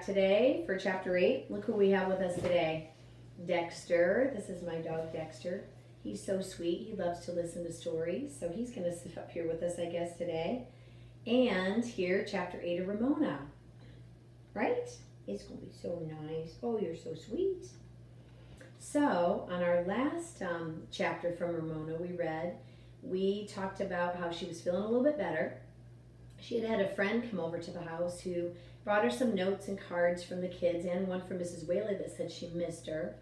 today for Chapter 8. Look who we have with us today. Dexter. This is my dog, Dexter. He's so sweet. He loves to listen to stories. So he's going to sit up here with us, I guess, today. And here, Chapter 8 of Ramona. Right? It's going to be so nice. Oh, you're so sweet. So, on our last chapter from Ramona we talked about how she was feeling a little bit better. She had a friend come over to the house who brought her some notes and cards from the kids and one from Mrs. Whaley that said she missed her.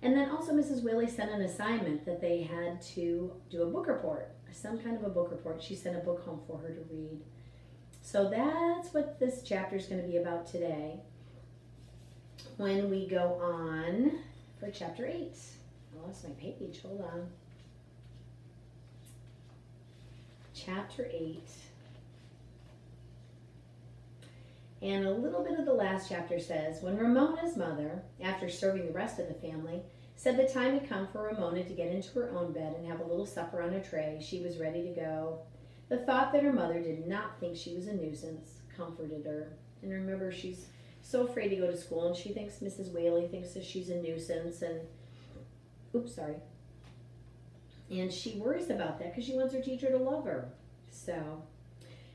And then also Mrs. Whaley sent an assignment that they had to do a book report, some kind of a book report. She sent a book home for her to read. So that's what this chapter is going to be about today when we go on for Chapter 8. I lost my page. Hold on. Chapter 8. And a little bit of the last chapter says, when Ramona's mother, after serving the rest of the family, said the time had come for Ramona to get into her own bed and have a little supper on a tray, she was ready to go. The thought that her mother did not think she was a nuisance comforted her. And remember, she's so afraid to go to school, and she thinks Mrs. Whaley thinks that she's a nuisance, and and she worries about that because she wants her teacher to love her. So,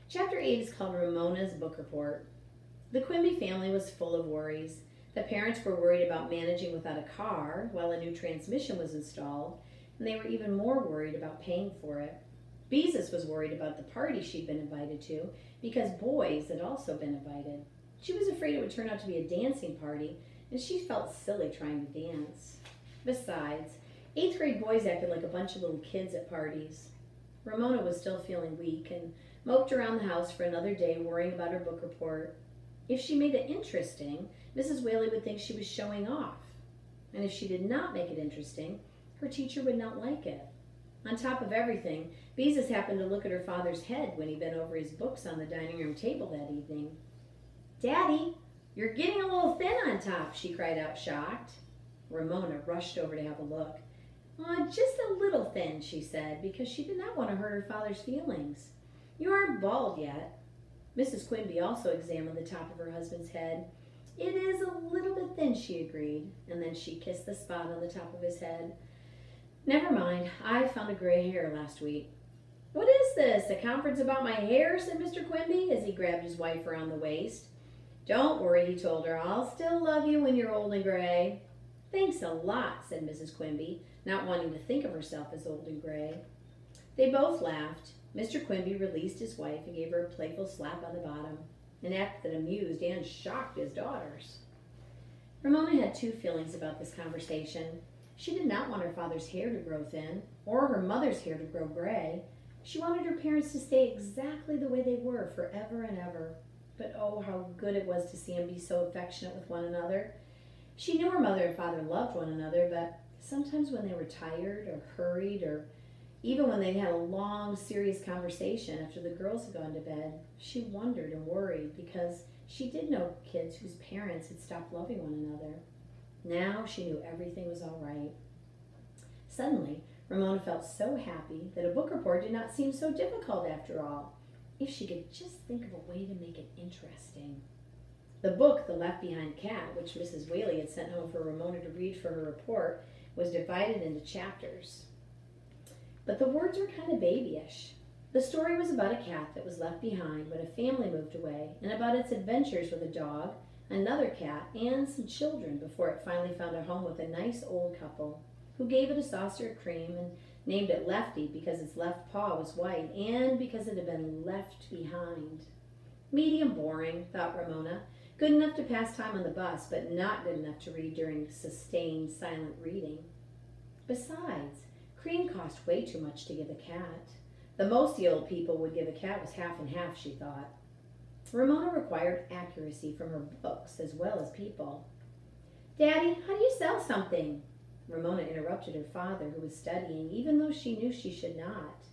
Chapter 8 is called Ramona's Book Report. The Quimby family was full of worries. The parents were worried about managing without a car while a new transmission was installed, and they were even more worried about paying for it. Beezus was worried about the party she'd been invited to because boys had also been invited. She was afraid it would turn out to be a dancing party, and she felt silly trying to dance. Besides, 8th grade boys acted like a bunch of little kids at parties. Ramona was still feeling weak and moped around the house for another day worrying about her book report. If she made it interesting, Mrs. Whaley would think she was showing off. And if she did not make it interesting, her teacher would not like it. On top of everything, Beezus happened to look at her father's head when he bent over his books on the dining room table that evening. "Daddy, you're getting a little thin on top," she cried out, shocked. Ramona rushed over to have a look. "Oh, just a little thin," she said, because she did not want to hurt her father's feelings. "You aren't bald yet." Mrs. Quimby also examined the top of her husband's head. "It is a little bit thin," she agreed, and then she kissed the spot on the top of his head. "Never mind, I found a gray hair last week." "What is this, a conference about my hair?" said Mr. Quimby as he grabbed his wife around the waist. "Don't worry," he told her. "I'll still love you when you're old and gray." "Thanks a lot," said Mrs. Quimby, not wanting to think of herself as old and gray. They both laughed. Mr. Quimby released his wife and gave her a playful slap on the bottom, an act that amused and shocked his daughters. Ramona had two feelings about this conversation. She did not want her father's hair to grow thin, or her mother's hair to grow gray. She wanted her parents to stay exactly the way they were forever and ever. But oh, how good it was to see them be so affectionate with one another. She knew her mother and father loved one another, but sometimes when they were tired or hurried, or even when they had a long, serious conversation after the girls had gone to bed, she wondered and worried because she did know kids whose parents had stopped loving one another. Now she knew everything was all right. Suddenly, Ramona felt so happy that a book report did not seem so difficult after all, if she could just think of a way to make it interesting. The book, The Left Behind Cat, which Mrs. Whaley had sent home for Ramona to read for her report, was divided into chapters. But the words were kind of babyish. The story was about a cat that was left behind when a family moved away, and about its adventures with a dog, another cat, and some children before it finally found a home with a nice old couple who gave it a saucer of cream and named it Lefty because its left paw was white and because it had been left behind. Medium boring, thought Ramona. Good enough to pass time on the bus, but not good enough to read during sustained silent reading. Besides, cream cost way too much to give a cat. The most the old people would give a cat was half and half, she thought. Ramona required accuracy from her books as well as people. "Daddy, how do you sell something?" Ramona interrupted her father, who was studying, even though she knew she should not.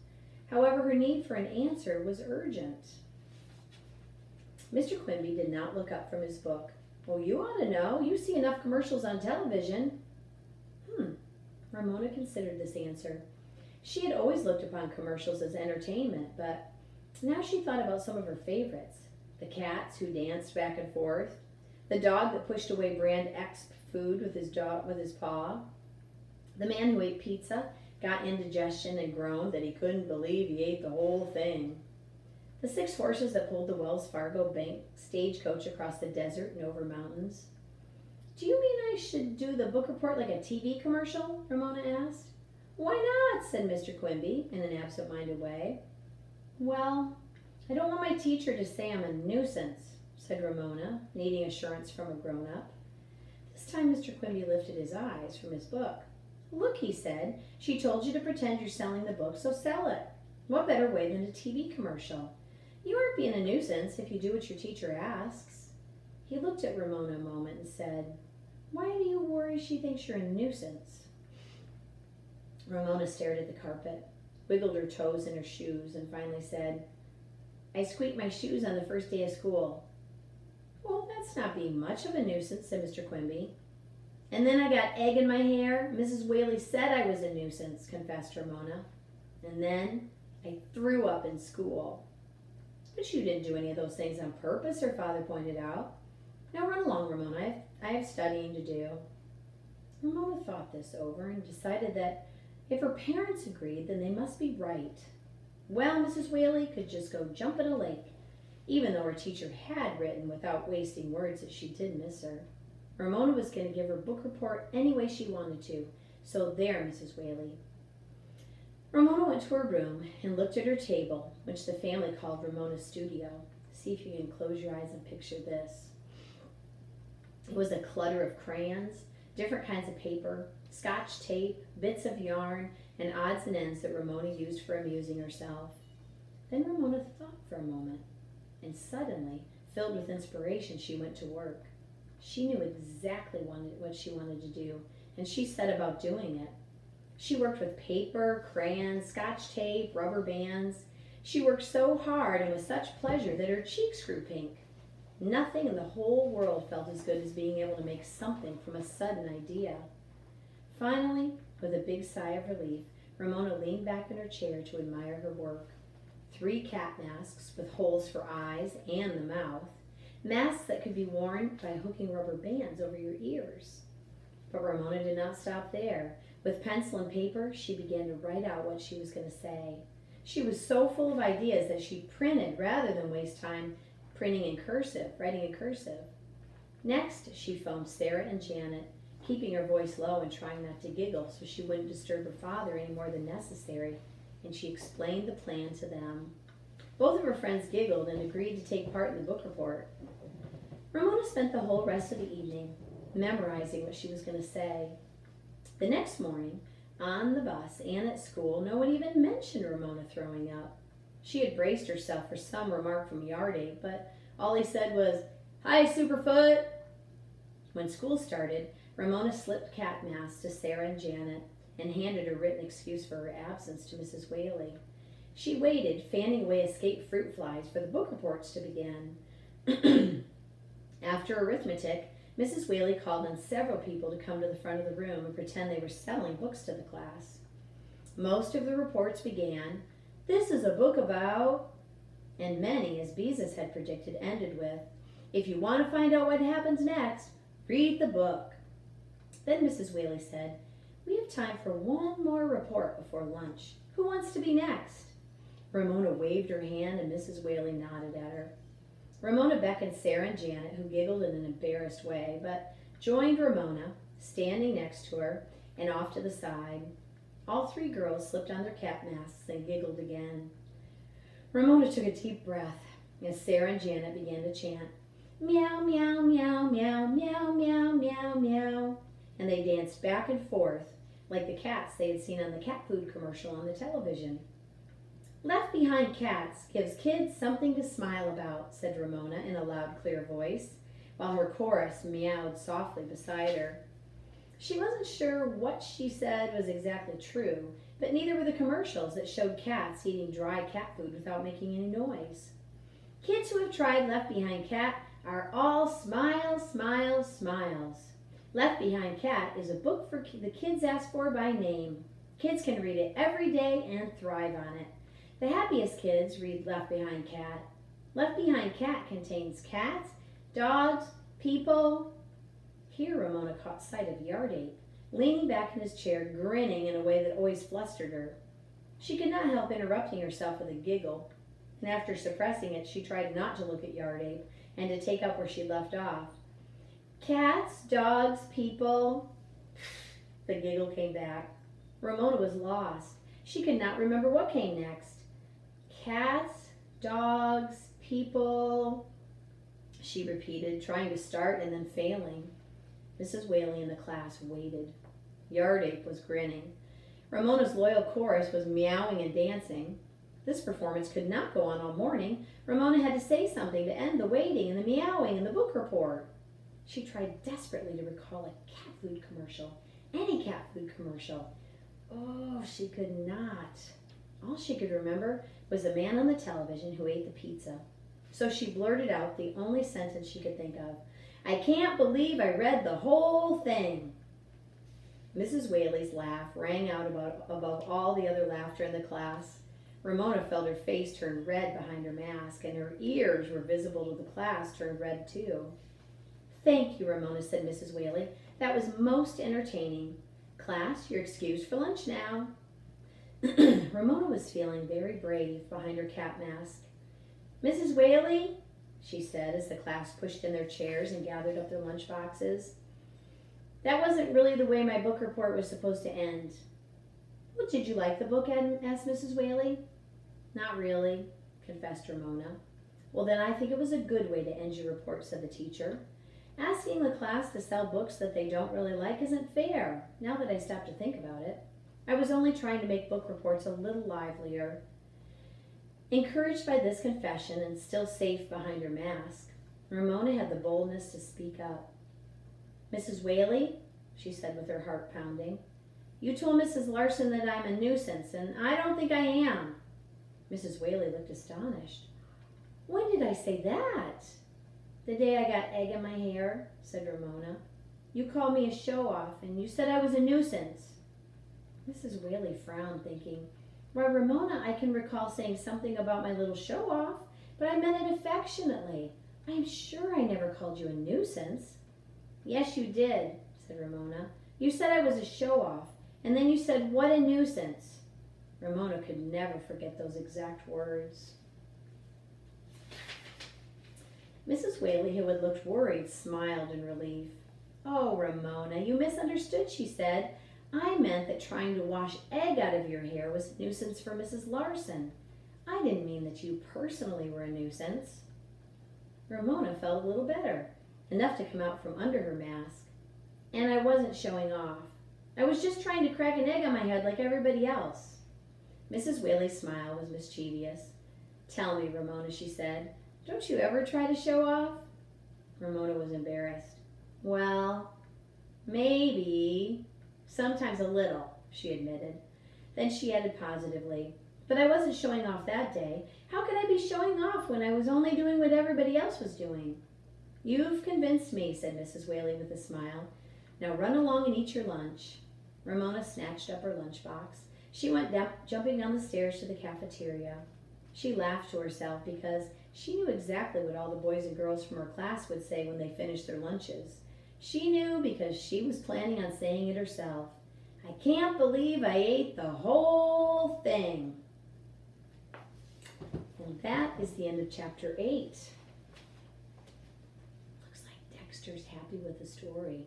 However, her need for an answer was urgent. Mr. Quimby did not look up from his book. "Oh, you ought to know. You see enough commercials on television." Ramona considered this answer. She had always looked upon commercials as entertainment, but now she thought about some of her favorites. The cats who danced back and forth, The dog that pushed away brand X food with his paw. The man who ate pizza got indigestion and groaned that he couldn't believe he ate the whole thing. The 6 horses that pulled the Wells Fargo Bank stagecoach across the desert and over mountains. Do you mean I should do the book report like a TV commercial? Ramona asked. Why not? Said Mr. Quimby in an absent-minded way. Well, I don't want my teacher to say I'm a nuisance, said Ramona, needing assurance from a grown-up. This time Mr. Quimby lifted his eyes from his book. Look, he said, she told you to pretend you're selling the book, so sell it. What better way than a TV commercial? You aren't being a nuisance if you do what your teacher asks. He looked at Ramona a moment and said, Why do you worry she thinks you're a nuisance? Ramona stared at the carpet, wiggled her toes in her shoes, and finally said, I squeaked my shoes on the first day of school. Well, that's not being much of a nuisance, said Mr. Quimby. And then I got egg in my hair. Mrs. Whaley said I was a nuisance, confessed Ramona. And then I threw up in school. But you didn't do any of those things on purpose, her father pointed out. Now run along, Ramona. I have studying to do. Ramona thought this over and decided that if her parents agreed, then they must be right. Well, Mrs. Whaley could just go jump in a lake, even though her teacher had written without wasting words that she did miss her. Ramona was going to give her book report any way she wanted to, so there, Mrs. Whaley. Ramona went to her room and looked at her table, which the family called Ramona's studio. See if you can close your eyes and picture this. It was a clutter of crayons, different kinds of paper, scotch tape, bits of yarn, and odds and ends that Ramona used for amusing herself. Then Ramona thought for a moment, and suddenly, filled with inspiration, she went to work. She knew exactly what she wanted to do, and she set about doing it. She worked with paper, crayons, scotch tape, rubber bands. She worked so hard and with such pleasure that her cheeks grew pink. Nothing in the whole world felt as good as being able to make something from a sudden idea. Finally, with a big sigh of relief, Ramona leaned back in her chair to admire her work. 3 cat masks with holes for eyes and the mouth. Masks that could be worn by hooking rubber bands over your ears. But Ramona did not stop there. With pencil and paper, she began to write out what she was going to say. She was so full of ideas that she printed rather than waste time writing in cursive. Next, she phoned Sarah and Janet, keeping her voice low and trying not to giggle so she wouldn't disturb her father any more than necessary, and she explained the plan to them. Both of her friends giggled and agreed to take part in the book report. Ramona spent the whole rest of the evening memorizing what she was going to say. The next morning, on the bus and at school, no one even mentioned Ramona throwing up. She had braced herself for some remark from Yardy, but all he said was, Hi, Superfoot! When school started, Ramona slipped cat masks to Sarah and Janet and handed a written excuse for her absence to Mrs. Whaley. She waited, fanning away escaped fruit flies, for the book reports to begin. After arithmetic, Mrs. Whaley called on several people to come to the front of the room and pretend they were selling books to the class. Most of the reports began, This is a book about, and many, as Beezus had predicted, ended with, If you want to find out what happens next, read the book. Then Mrs. Whaley said, We have time for one more report before lunch. Who wants to be next? Ramona waved her hand and Mrs. Whaley nodded at her. Ramona beckoned Sarah and Janet, who giggled in an embarrassed way, but joined Ramona, standing next to her and off to the side. All 3 girls slipped on their cap masks and giggled again. Ramona took a deep breath as Sarah and Janet began to chant, Meow, meow, meow, meow, meow, meow, meow, meow, and they danced back and forth like the cats they had seen on the cat food commercial on the television. Left Behind Cats gives kids something to smile about, said Ramona in a loud, clear voice, while her chorus meowed softly beside her. She wasn't sure what she said was exactly true, but neither were the commercials that showed cats eating dry cat food without making any noise. Kids who have tried Left Behind Cat are all smiles, smiles, smiles. Left Behind Cat is a book for the kids asked for by name. Kids can read it every day and thrive on it. The happiest kids read Left Behind Cat. Left Behind Cat contains cats, dogs, people. Here Ramona caught sight of Yard Ape, leaning back in his chair, grinning in a way that always flustered her. She could not help interrupting herself with a giggle, and after suppressing it, she tried not to look at Yard Ape and to take up where she left off. Cats, dogs, people. The giggle came back. Ramona was lost. She could not remember what came next. Cats, dogs, people, she repeated, trying to start and then failing. Mrs. Whaley in the class waited. Yard Ape was grinning. Ramona's loyal chorus was meowing and dancing. This performance could not go on all morning. Ramona had to say something to end the waiting and the meowing and the book report. She tried desperately to recall a cat food commercial, any cat food commercial. Oh, she could not. All she could remember was the man on the television who ate the pizza. So she blurted out the only sentence she could think of. I can't believe I read the whole thing. Mrs. Whaley's laugh rang out above all the other laughter in the class. Ramona felt her face turn red behind her mask, and her ears were visible to the class turned red too. Thank you, Ramona, said Mrs. Whaley. That was most entertaining. Class, you're excused for lunch now. Ramona was feeling very brave behind her cat mask. Mrs. Whaley, she said as the class pushed in their chairs and gathered up their lunch boxes. That wasn't really the way my book report was supposed to end. Well, did you like the book, asked Mrs. Whaley. Not really, confessed Ramona. Well, then I think it was a good way to end your report, said the teacher. Asking the class to sell books that they don't really like isn't fair, now that I stop to think about it. I was only trying to make book reports a little livelier. Encouraged by this confession and still safe behind her mask, Ramona had the boldness to speak up. Mrs. Whaley, she said with her heart pounding, you told Mrs. Larson that I'm a nuisance, and I don't think I am. Mrs. Whaley looked astonished. When did I say that? The day I got egg in my hair, said Ramona. You called me a show-off, and you said I was a nuisance. Mrs. Whaley frowned, thinking, why, Ramona, I can recall saying something about my little show-off, but I meant it affectionately. I am sure I never called you a nuisance. Yes, you did, said Ramona. You said I was a show-off, and then you said, what a nuisance. Ramona could never forget those exact words. Mrs. Whaley, who had looked worried, smiled in relief. Oh, Ramona, you misunderstood, she said. I meant that trying to wash egg out of your hair was a nuisance for Mrs. Larson. I didn't mean that you personally were a nuisance. Ramona felt a little better, enough to come out from under her mask. And I wasn't showing off. I was just trying to crack an egg on my head like everybody else. Mrs. Whaley's smile was mischievous. Tell me, Ramona, she said, don't you ever try to show off? Ramona was embarrassed. Well, maybe. Sometimes a little, she admitted. Then she added positively, but I wasn't showing off that day. How could I be showing off when I was only doing what everybody else was doing? You've convinced me, said Mrs. Whaley with a smile. Now run along and eat your lunch. Ramona snatched up her lunchbox. She went jumping down the stairs to the cafeteria. She laughed to herself because she knew exactly what all the boys and girls from her class would say when they finished their lunches. She knew because she was planning on saying it herself. I can't believe I ate the whole thing. And that is the end of chapter 8. Looks like Dexter's happy with the story.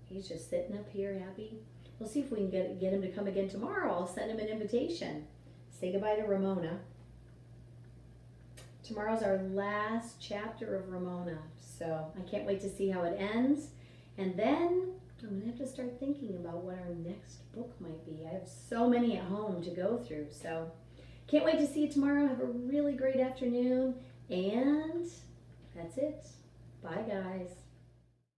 He's just sitting up here happy. We'll see if we can get him to come again tomorrow. I'll send him an invitation. Say goodbye to Ramona. Tomorrow's our last chapter of Ramona, so I can't wait to see how it ends. And then I'm going to have to start thinking about what our next book might be. I have so many at home to go through, so can't wait to see you tomorrow. Have a really great afternoon, and that's it. Bye, guys.